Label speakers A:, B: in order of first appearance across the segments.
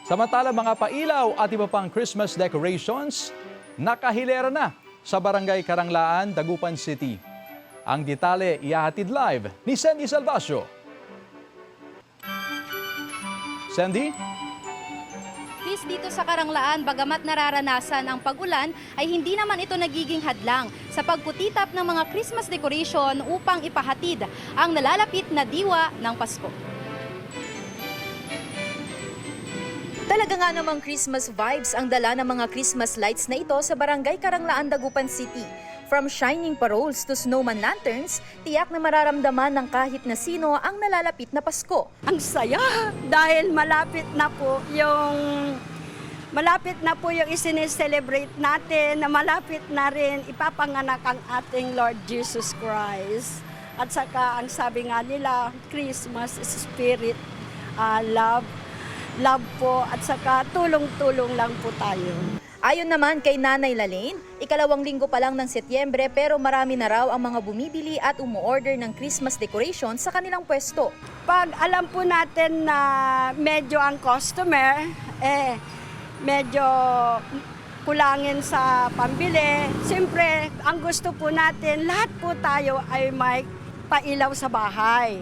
A: Samantala mga pailaw at iba pang Christmas decorations, nakahilera na sa Barangay Karanglaan, Dagupan City. Ang detalye ihahatid live ni Sandy Salvacio. Sandy?
B: Dito sa Karanglaan, bagamat nararanasan ang pag-ulan, ay hindi naman ito nagiging hadlang sa pagputitap ng mga Christmas decoration upang ipahatid ang nalalapit na diwa ng Pasko.
C: Talaga nga namang Christmas vibes ang dala ng mga Christmas lights na ito sa Barangay Karanglaan, Dagupan City. From shining paroles to snowman lanterns, tiyak na mararamdaman ng kahit na sino ang nalalapit na Pasko.
D: Ang saya dahil malapit na po yung isineselebrate natin, na malapit na rin ipapanganak ang ating Lord Jesus Christ. At saka ang sabi nga nila, Christmas is spirit, love po, at saka tulong-tulong lang po tayo.
C: Ayon naman kay Nanay Lalaine, ikalawang linggo pa lang ng Setyembre pero marami na raw ang mga bumibili at umu-order ng Christmas decoration sa kanilang pwesto.
D: Pag alam po natin na medyo ang customer, medyo kulangin sa pambili, siyempre ang gusto po natin, lahat po tayo ay may pailaw sa bahay.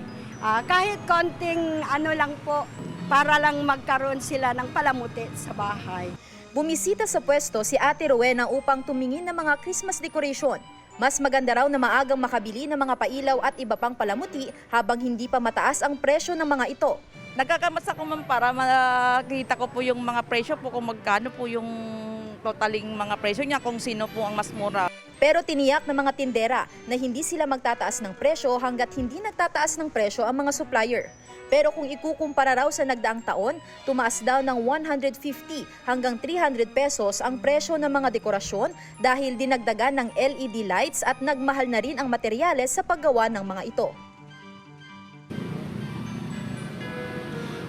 D: Kahit konting ano lang po, para lang magkaroon sila ng palamuti sa bahay.
C: Bumisita sa pwesto si Ate Rowena upang tumingin ng mga Christmas decoration. Mas maganda raw na maagang makabili ng mga pailaw at iba pang palamuti habang hindi pa mataas ang presyo ng mga ito.
E: Nagkakamasa ko ma'am para makita ko po yung mga presyo po kung magkano po yung totaling mga presyo niya, kung sino po ang mas mura.
C: Pero tiniyak ng mga tindera na hindi sila magtataas ng presyo hanggat hindi nagtataas ng presyo ang mga supplier. Pero kung ikukumpara raw sa nagdaang taon, tumaas daw ng 150 hanggang 300 pesos ang presyo ng mga dekorasyon dahil dinagdagan ng LED lights at nagmahal na rin ang materyales sa paggawa ng mga ito.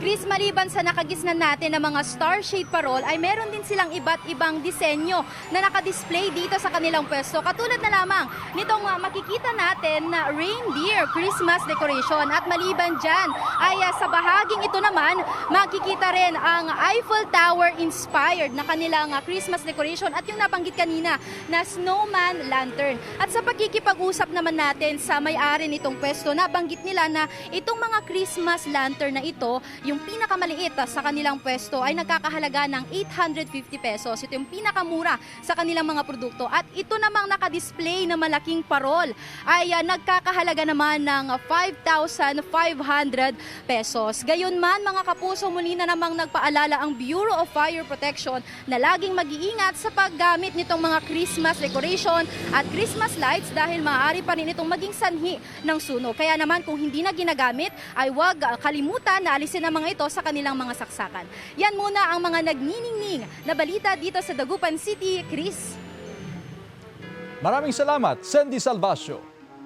B: Chris, maliban sa nakagisnan natin ng mga star-shaped parol, ay meron din silang iba't ibang disenyo na nakadisplay dito sa kanilang pwesto. Katulad na lamang nitong makikita natin na reindeer Christmas decoration. At maliban dyan, ay sa bahaging ito naman, makikita rin ang Eiffel Tower inspired na kanilang Christmas decoration at yung nabanggit kanina na snowman lantern. At sa pagkikipag-usap naman natin sa may-ari nitong pwesto, nabanggit nila na itong mga Christmas lantern na ito, yung pinakamaliit sa kanilang pwesto ay nagkakahalaga ng 850 pesos. Ito yung pinakamura sa kanilang mga produkto. At ito namang nakadisplay na malaking parol ay nagkakahalaga naman ng 5,500 pesos. Gayunman mga kapuso, muli na namang nagpaalala ang Bureau of Fire Protection na laging mag-iingat sa paggamit nitong mga Christmas decoration at Christmas lights dahil maaari pa rin itong maging sanhi ng sunog. Kaya naman kung hindi na ginagamit ay huwag kalimutan na alisin ang mga ito sa kanilang mga saksakan. Yan muna ang mga nagniningning na balita dito sa Dagupan City. Chris.
A: Maraming salamat, Sandy Salvacio.